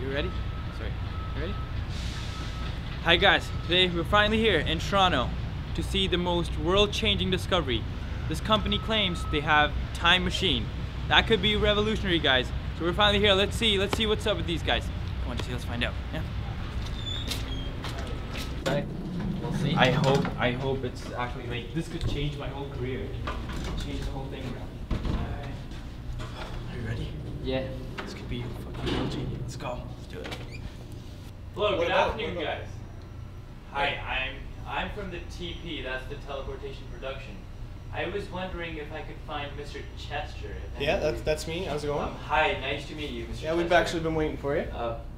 You ready? Sorry. You ready? Hi guys, today we're finally here in Toronto to see the most world-changing discovery. This company claims they have time machine. That could be revolutionary, guys. So we're finally here. Let's see what's up with these guys. Come on, Jesse, let's find out. Yeah. We'll see. I hope it's actually like this could change my whole career. Change the whole thing around. Are you ready? Yeah. This could be fucking world changing. Let's go. Let's do it. Hello, good afternoon, guys. Hi, I'm from the TP. That's the Teleportation Production. I was wondering if I could find Mr. Chester. Yeah, that's me. How's it going? Hi, nice to meet you, Mr. Yeah, we've actually been waiting for you.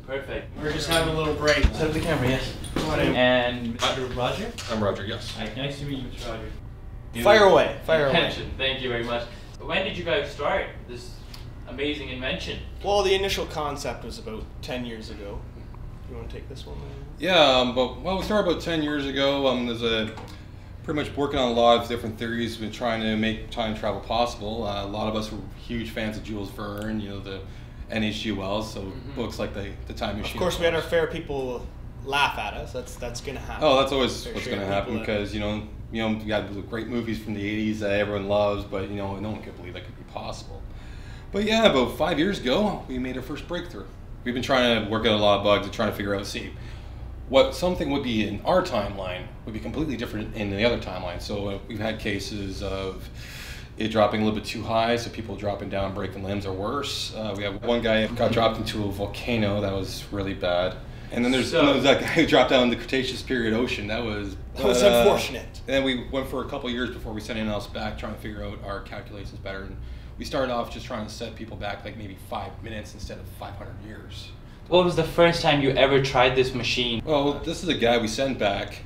Perfect. We're just having a little break. Set up the camera, yes. Go on in. And Mr. Roger? I'm Roger, yes. Hi, nice to meet you, Mr. Roger. Fire away. Fire away. Invention. Thank you very much. When did you guys start this amazing invention? Well, the initial concept was about 10 years ago. You want to take this one? Yeah, well, we started about 10 years ago. There's pretty much working on a lot of different theories. We've been trying to make time travel possible. A lot of us were huge fans of Jules Verne, you know, the N.H.G. Wells, so books like the Time Machine. Of course, we had our fair people laugh at us. That's going to happen. Oh, that's always what's going to happen because, you know, you got great movies from the 80s that everyone loves, but, you know, no one could believe that could be possible. But yeah, about 5 years ago, we made our first breakthrough. We've been trying to work out a lot of bugs and trying to figure out, what something would be in our timeline would be completely different in the other timeline. So we've had cases of it dropping a little bit too high, so people dropping down, breaking limbs or worse. We have one guy who got dropped into a volcano. That was really bad. And then there's that guy who dropped down in the Cretaceous period ocean. That was unfortunate. And then we went for a couple of years before we sent anyone else back, trying to figure out our calculations better. And we started off just trying to set people back like maybe 5 minutes instead of 500 years. What was the first time you ever tried this machine? Well, this is a guy we sent back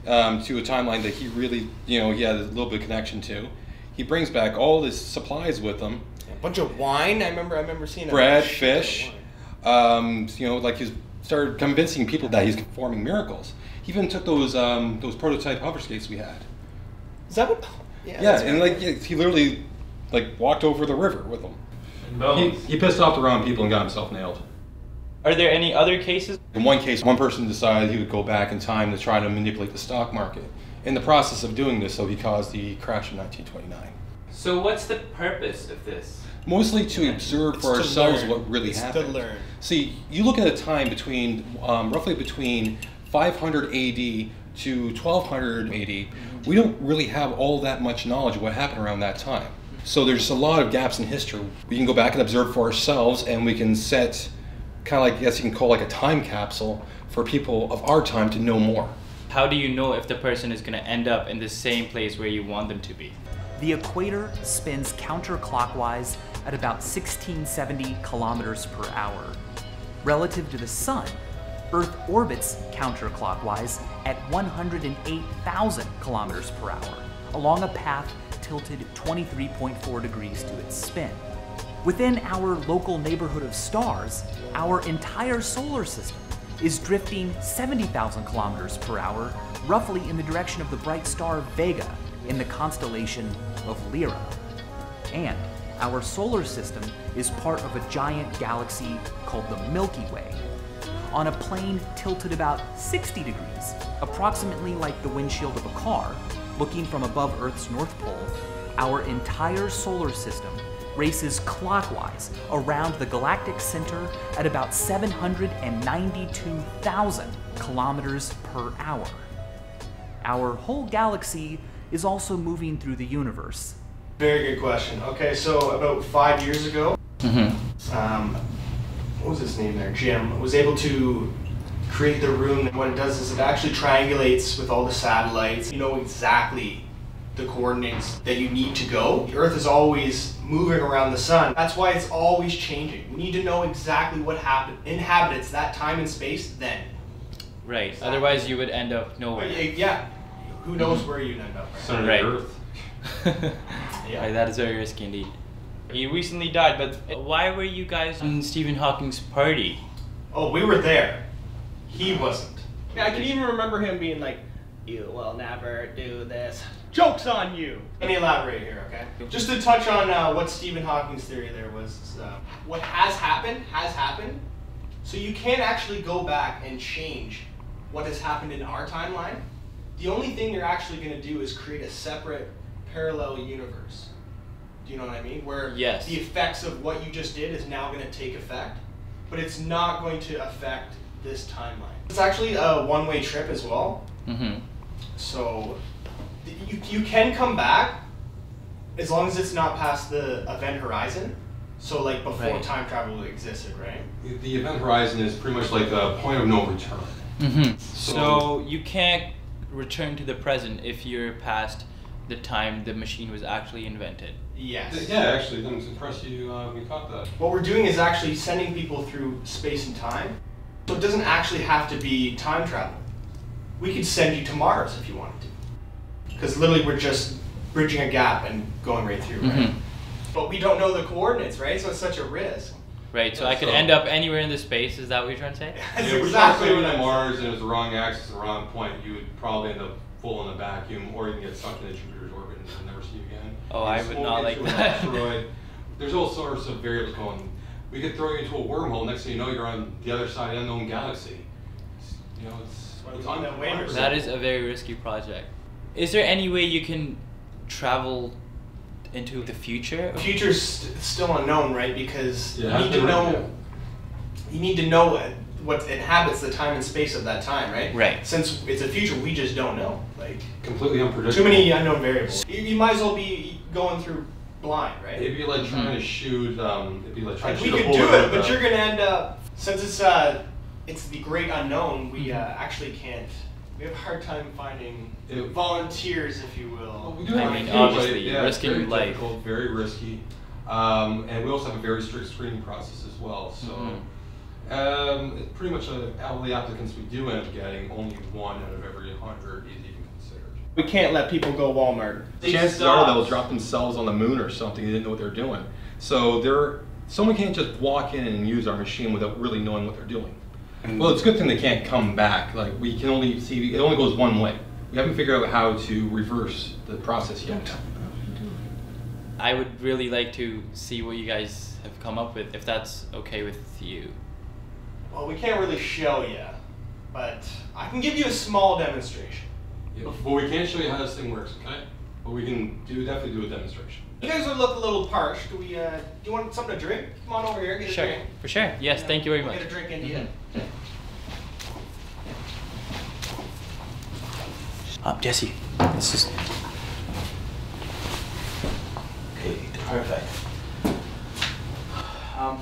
to a timeline that he really, you know, he had a little bit of connection to. He brings back all his supplies with him. A bunch of wine. I remember seeing bread, fish. You know, like he's started convincing people that he's performing miracles. He even took those prototype hover skates we had. Is that what? Yeah, and like he literally like walked over the river with them. He pissed off the wrong people and got himself nailed. Are there any other cases? In one case, one person decided he would go back in time to try to manipulate the stock market. In the process of doing this, so he caused the crash in 1929. So what's the purpose of this? Mostly to observe for ourselves what really happened. To learn. See, you look at a time between, roughly between 500 AD to 1200 AD, we don't really have all that much knowledge of what happened around that time. So there's a lot of gaps in history. We can go back and observe for ourselves, and we can set kind of like, I guess you can call like a time capsule for people of our time to know more. How do you know if the person is going to end up in the same place where you want them to be? The equator spins counterclockwise at about 1670 kilometers per hour. Relative to the sun, Earth orbits counterclockwise at 108,000 kilometers per hour, along a path tilted 23.4 degrees to its spin. Within our local neighborhood of stars, our entire solar system is drifting 70,000 kilometers per hour, roughly in the direction of the bright star Vega in the constellation of Lyra. And our solar system is part of a giant galaxy called the Milky Way, on a plane tilted about 60 degrees, approximately like the windshield of a car. Looking from above Earth's North Pole, our entire solar system races clockwise around the galactic center at about 792,000 kilometers per hour. Our whole galaxy is also moving through the universe. Very good question. Okay, so about 5 years ago, what was his name there? Jim was able to create the room. What it does is it actually triangulates with all the satellites. You know exactly the coordinates that you need to go. The Earth is always moving around the sun. That's why it's always changing. We need to know exactly what happened, inhabits that time and space then. Right, otherwise you would end up nowhere. Yeah, who knows where you'd end up. So right. Earth. Yeah, that is very risky indeed. He recently died, but why were you guys on Stephen Hawking's party? Oh, we were there. He wasn't. Yeah, I can even remember him being like, "You will never do this. Joke's on you." Let me elaborate here, okay? Just to touch on what Stephen Hawking's theory there was, what has happened, So you can't actually go back and change what has happened in our timeline. The only thing you're actually going to do is create a separate parallel universe. Do you know what I mean? Where the effects of what you just did is now going to take effect, but it's not going to affect this timeline. It's actually a one-way trip as well. So you can come back as long as it's not past the event horizon. So like before time travel existed, right? The event horizon is pretty much like a point of no return. So you can't return to the present if you're past the time the machine was actually invented. Yes. Yeah, actually, I'm impressed you we caught that. What we're doing is actually sending people through space and time. So it doesn't actually have to be time travel. We could send you to Mars if you wanted to. Because literally we're just bridging a gap and going right through, right? But we don't know the coordinates, right? So it's such a risk. Right, so I could end up anywhere in the space, is that what you're trying to say? That's If exactly we're what to I'm Mars and it was the wrong axis, the wrong point, you would probably end up full in a vacuum, or you can get sucked into Jupiter's orbit and never see you again. Oh, I would not like that. There's all sorts of variables going. We could throw you into a wormhole. Next thing you know, you're on the other side of the unknown galaxy. You know, it's on that way. That is a very risky project. Is there any way you can travel into the future? The future's still unknown, right? Because you need to know. You need to know what inhabits the time and space of that time, right? Right. Since it's a future, we just don't know. Like completely unpredictable. Too many unknown variables. You might as well be going through blind, right? It'd be like trying to shoot. It'd be like trying to shoot we a could bullet do it, with but you're gonna end up, since it's the great unknown. We actually can't. We have a hard time finding volunteers, if you will. Well, we do have obviously, risking very life. Difficult, very risky, and we also have a very strict screening process as well. So, it's pretty much out of the applicants we do end up getting, only 1 out of every 100 is even considered. We can't let people go Walmart. Chances are they'll drop themselves on the moon or something. They didn't know what they're doing. So someone can't just walk in and use our machine without really knowing what they're doing. Well, it's a good thing they can't come back. Like, we can only see, it only goes one way. We haven't figured out how to reverse the process yet. I would really like to see what you guys have come up with, if that's okay with you. Well, we can't really show you, but I can give you a small demonstration. Yeah, but we can't show you how this thing works, okay? But we can definitely do a demonstration. You guys would look a little parched. Do you want something to drink? Come on over here, get a drink. For sure. Yes, thank you very much. Get a drink into you. Jesse, this is... Okay, perfect.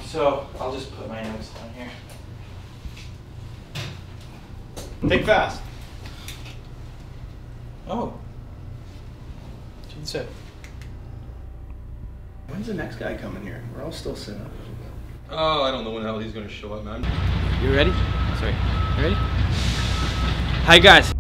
So, I'll just put my notes down here. Think fast. Oh. So. When's the next guy coming here? We're all still sitting up. Oh, I don't know when the hell he's going to show up, man. You ready? Sorry. You ready? Hi, guys.